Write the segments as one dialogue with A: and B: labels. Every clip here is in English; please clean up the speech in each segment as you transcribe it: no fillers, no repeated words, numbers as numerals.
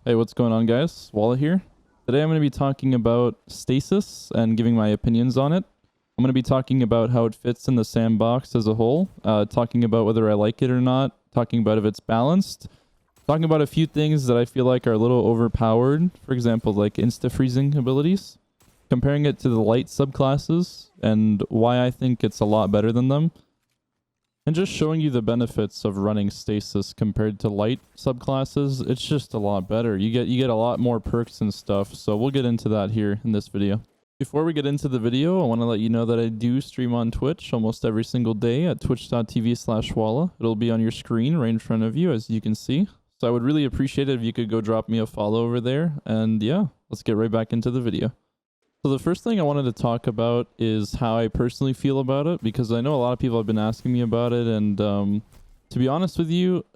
A: Hey, what's going on, guys? Walla here. Today I'm going to be talking about Stasis and giving my opinions on it. I'm going to be talking about how it fits in the sandbox as a whole, talking about whether I like it or not, talking about if it's balanced, talking about a few things that I feel like are a little overpowered, for example, like insta-freezing abilities, comparing it to the light subclasses and why I think it's a lot better than them, and just showing you the benefits of running Stasis compared to light subclasses. It's just a lot better. You get a lot more perks and stuff, so we'll get into that here in this video. Before we get into the video, I want to let you know that I do stream on Twitch almost every single day at twitch.tv/Walla. It'll be on your screen right in front of you, as you can see. So I would really appreciate it if you could go drop me a follow over there. And yeah, let's get right back into the video. So the first thing I wanted to talk about is how I personally feel about it, because I know a lot of people have been asking me about it, and to be honest with you,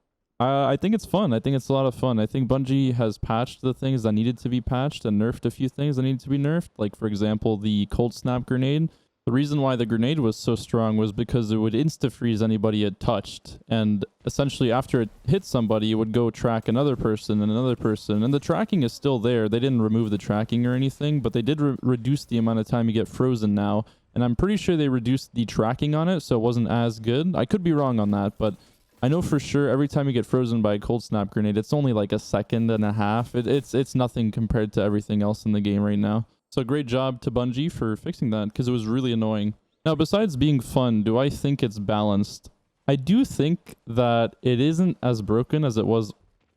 A: I think it's fun. I think it's a lot of fun. I think Bungie has patched the things that needed to be patched and nerfed a few things that needed to be nerfed, like for example the cold snap grenade. The reason why the grenade was so strong was because it would insta-freeze anybody it touched, and essentially after it hit somebody, it would go track another person and another person, and the tracking is still there. They didn't remove the tracking or anything, but they did reduce the amount of time you get frozen now, and I'm pretty sure they reduced the tracking on it, so it wasn't as good. I could be wrong on that, but I know for sure every time you get frozen by a cold snap grenade, it's only like a second and a half. It's nothing compared to everything else in the game right now. So great job to Bungie for fixing that, because it was really annoying. Now, besides being fun, do I think it's balanced? I do think that it isn't as broken as it was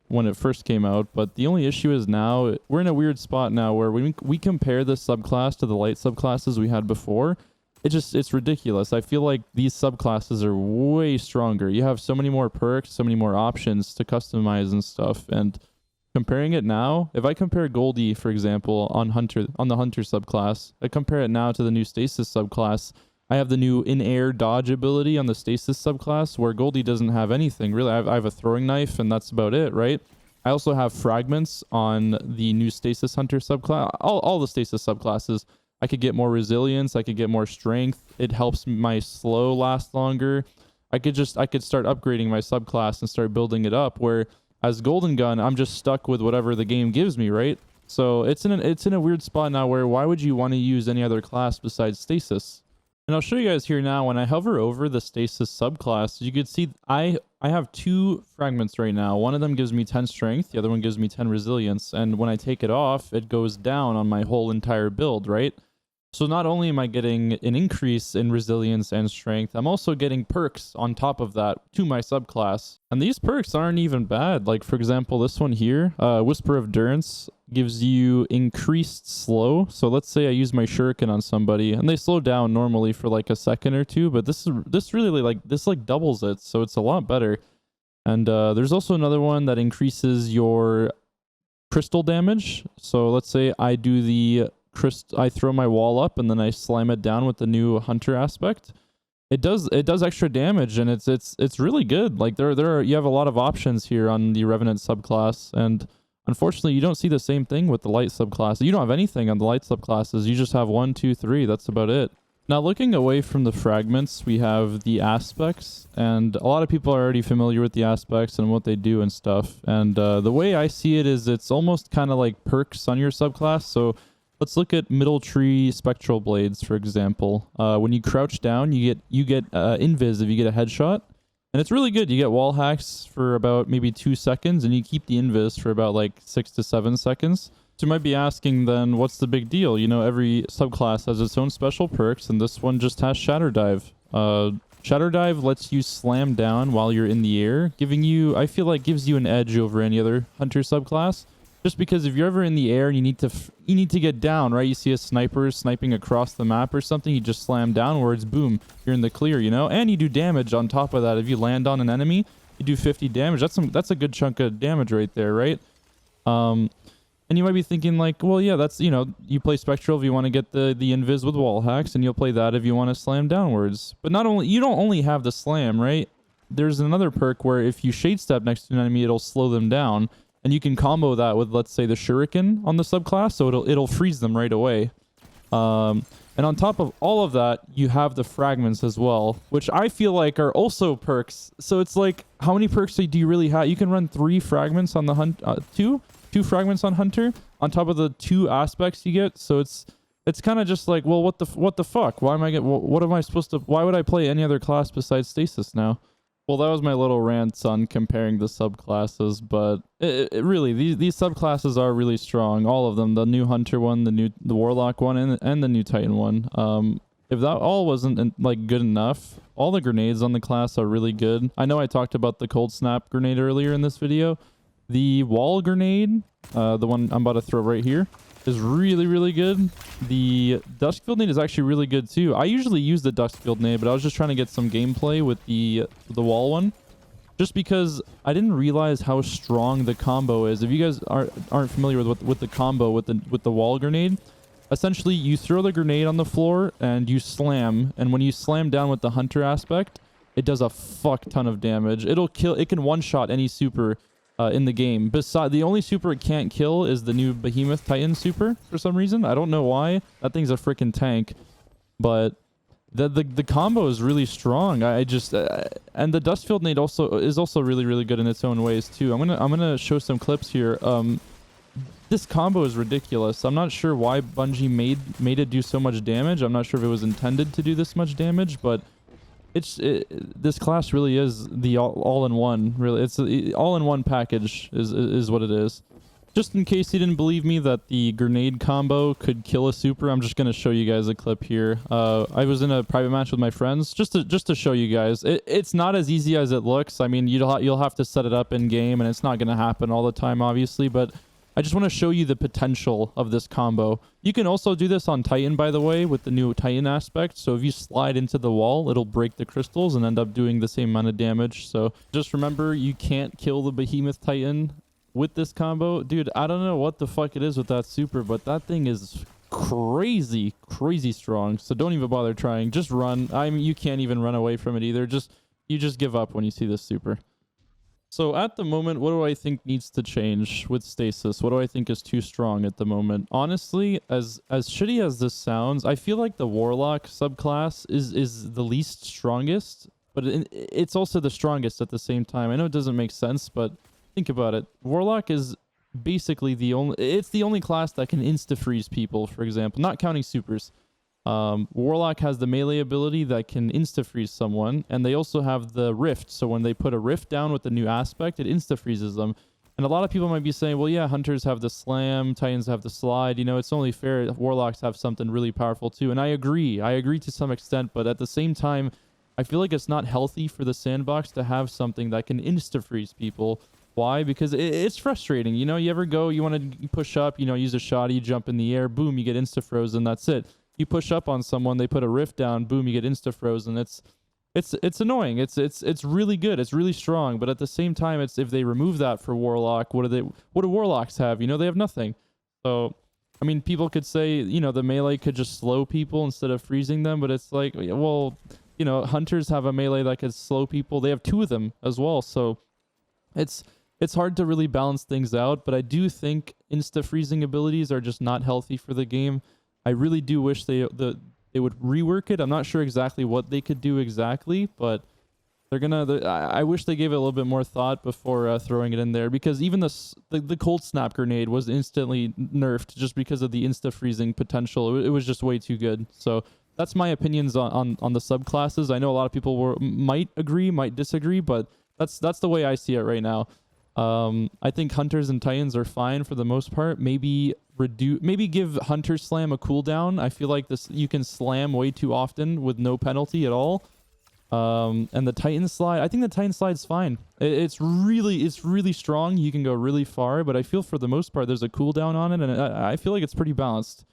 A: when it first came out, but the only issue is now we're in a weird spot now where when we compare this subclass to the light subclasses we had before, it's ridiculous. I feel like these subclasses are way stronger. You have so many more perks, so many more options to customize and stuff, and comparing it now, if I compare Goldie, for example, on the Hunter subclass, I compare it now to the new Stasis subclass. I have the new in-air dodge ability on the Stasis subclass, where Goldie doesn't have anything. Really, I have a throwing knife, and that's about it, right? I also have fragments on the new Stasis Hunter subclass. All the Stasis subclasses. I could get more resilience. I could get more strength. It helps my slow last longer. I could start upgrading my subclass and start building it up, where as Golden Gun, I'm just stuck with whatever the game gives me, right? So it's in a weird spot now where why would you want to use any other class besides Stasis? And I'll show you guys here now. When I hover over the Stasis subclass, you can see I have two fragments right now. One of them gives me 10 strength, the other one gives me 10 resilience. And when I take it off, it goes down on my whole entire build, right? So not only am I getting an increase in resilience and strength, I'm also getting perks on top of that to my subclass. And these perks aren't even bad. Like, for example, this one here, Whisper of Durance, gives you increased slow. So let's say I use my shuriken on somebody and they slow down normally for like a second or two, but this really doubles it. So it's a lot better. And there's also another one that increases your crystal damage. So let's say I do I throw my wall up and then I slam it down with the new hunter aspect. It does extra damage, and it's really good. Like you have a lot of options here on the Revenant subclass, and unfortunately you don't see the same thing with the light subclass. You don't have anything on the light subclasses. You just have 1, 2, 3. That's about it. Now, looking away from the fragments, we have the aspects, and a lot of people are already familiar with the aspects and what they do and stuff. And the way I see it is it's almost kind of like perks on your subclass. So let's look at Middle Tree Spectral Blades, for example. When you crouch down, you get invis if you get a headshot. And it's really good. You get wall hacks for about maybe 2 seconds, and you keep the invis for about like 6 to 7 seconds. So you might be asking then, what's the big deal? You know, every subclass has its own special perks, and this one just has Shatter Dive. Shatter Dive lets you slam down while you're in the air, I feel like gives you an edge over any other hunter subclass. Just because if you're ever in the air and you need to get down, right? You see a sniper sniping across the map or something, you just slam downwards, boom, you're in the clear, you know? And you do damage on top of that. If you land on an enemy, you do 50 damage. That's a good chunk of damage right there, right? And you might be thinking like, well, yeah, that's, you know, you play Spectral if you want to get the invis with wall hacks, and you'll play that if you want to slam downwards. But you don't only have the slam, right? There's another perk where if you shade step next to an enemy, it'll slow them down. And you can combo that with, let's say, the shuriken on the subclass, so it'll freeze them right away. And on top of all of that, you have the fragments as well, which I feel like are also perks. So it's like, how many perks do you really have? You can run 3 fragments on the hunt, 2? 2 fragments on Hunter on top of the 2 aspects you get. So it's kind of just like, well, what the fuck? Why am I what am I supposed to? Why would I play any other class besides Stasis now? Well, that was my little rant on comparing the subclasses, but it really, these subclasses are really strong. All of them, the new Hunter one, the Warlock one, and the new Titan one. If that all wasn't like good enough, all the grenades on the class are really good. I know I talked about the cold snap grenade earlier in this video. The wall grenade, the one I'm about to throw right here, is really, really good. The Duskfield nade is actually really good too. I usually use the Duskfield nade, but I was just trying to get some gameplay with the wall one, just because I didn't realize how strong the combo is. If you guys aren't familiar with the combo with the wall grenade, essentially you throw the grenade on the floor and you slam, and when you slam down with the Hunter aspect, it does a fuck ton of damage. It can one-shot any super in the game. The only super it can't kill is the new Behemoth Titan super for some reason. I don't know why. That thing's a freaking tank. But the combo is really strong. I just and the Duskfield nade is also really, really good in its own ways too. I'm gonna show some clips here. This combo is ridiculous. I'm not sure why Bungie made it do so much damage. I'm not sure if it was intended to do this much damage, but this class really is the all-in-one. Really, it's all-in-one package is what it is. Just in case you didn't believe me that the grenade combo could kill a super, I'm just gonna show you guys a clip here. I was in a private match with my friends just to show you guys. It's not as easy as it looks. I mean, you'll have to set it up in game, and it's not gonna happen all the time, obviously, but I just want to show you the potential of this combo. You can also do this on Titan, by the way, with the new Titan aspect. So if you slide into the wall, it'll break the crystals and end up doing the same amount of damage. So just remember, you can't kill the Behemoth Titan with this combo. Dude, I don't know what the fuck it is with that super, but that thing is crazy strong. So don't even bother trying. Just run. I mean, you can't even run away from it either. You just give up when you see this super. So at the moment, what do I think needs to change with Stasis? What do I think is too strong at the moment? Honestly, as shitty as this sounds, I feel like the Warlock subclass is the least strongest, but it's also the strongest at the same time. I know it doesn't make sense, but think about it. Warlock is basically the only class that can insta-freeze people, for example, not counting supers. Warlock has the melee ability that can insta-freeze someone, and they also have the rift, so when they put a rift down with the new aspect, it insta-freezes them. And a lot of people might be saying, well, yeah, Hunters have the slam, Titans have the slide, you know, it's only fair if Warlocks have something really powerful too. And I agree to some extent, but at the same time, I feel like it's not healthy for the sandbox to have something that can insta-freeze people. Why? Because it's frustrating. You know, you ever go, you want to push up, you know, use a shotty, jump in the air, boom, you get insta-frozen, that's it. You push up on someone, they put a rift down, boom, you get insta-frozen. It's annoying. It's really good. It's really strong. But at the same time, it's if they remove that for Warlock, what do Warlocks have? You know, they have nothing. So, I mean, people could say, you know, the melee could just slow people instead of freezing them. But it's like, well, you know, Hunters have a melee that could slow people. They have 2 of them as well. So it's hard to really balance things out. But I do think insta-freezing abilities are just not healthy for the game. I really do wish they would rework it. I'm not sure exactly what they could do exactly, but I wish they gave it a little bit more thought before throwing it in there, because even the cold snap grenade was instantly nerfed just because of the insta freezing potential. It was just way too good. So that's my opinions on the subclasses. I know a lot of people might agree, might disagree, but that's the way I see it right now. I think Hunters and Titans are fine for the most part. Maybe give Hunter Slam a cooldown. I feel like you can slam way too often with no penalty at all. And the Titan slide, I think the Titan slide's fine. It's really strong. You can go really far, but I feel for the most part there's a cooldown on it, and I feel like it's pretty balanced.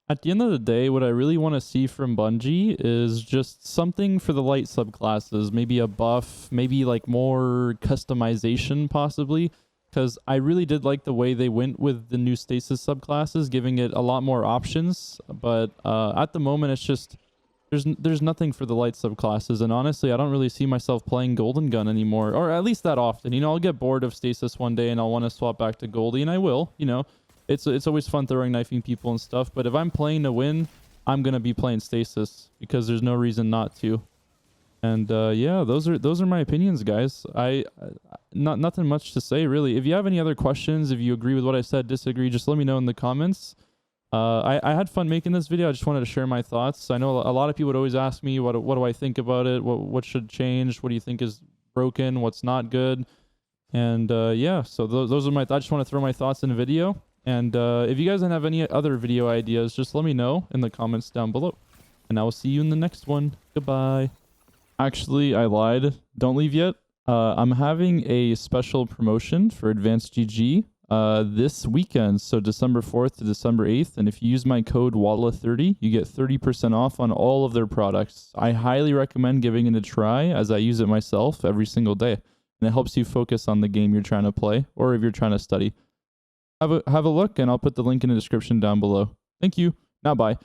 A: At the end of the day, what I really want to see from Bungie is just something for the light subclasses. Maybe a buff, maybe like more customization possibly. Because I really did like the way they went with the new Stasis subclasses, giving it a lot more options. But at the moment, it's just there's nothing for the light subclasses. And honestly, I don't really see myself playing Golden Gun anymore, or at least that often. You know, I'll get bored of Stasis one day and I'll want to swap back to Goldie, and I will. You know, it's always fun throwing knifing people and stuff. But if I'm playing to win, I'm gonna be playing Stasis because there's no reason not to. And yeah, those are my opinions, guys. Nothing much to say really. If you have any other questions, if you agree with what I said, disagree, just let me know in the comments. I had fun making this video. I just wanted to share my thoughts. I know a lot of people would always ask me, what do I think about it? What should change? What do you think is broken? What's not good? And yeah, so those are my thoughts. I just want to throw my thoughts in a video. And if you guys have any other video ideas, just let me know in the comments down below. And I will see you in the next one. Goodbye. Actually, I lied. Don't leave yet. I'm having a special promotion for Advanced GG this weekend, so December 4th to December 8th. And if you use my code WALLAH30, you get 30% off on all of their products. I highly recommend giving it a try, as I use it myself every single day. And it helps you focus on the game you're trying to play, or if you're trying to study. Have a look, and I'll put the link in the description down below. Thank you. Now bye.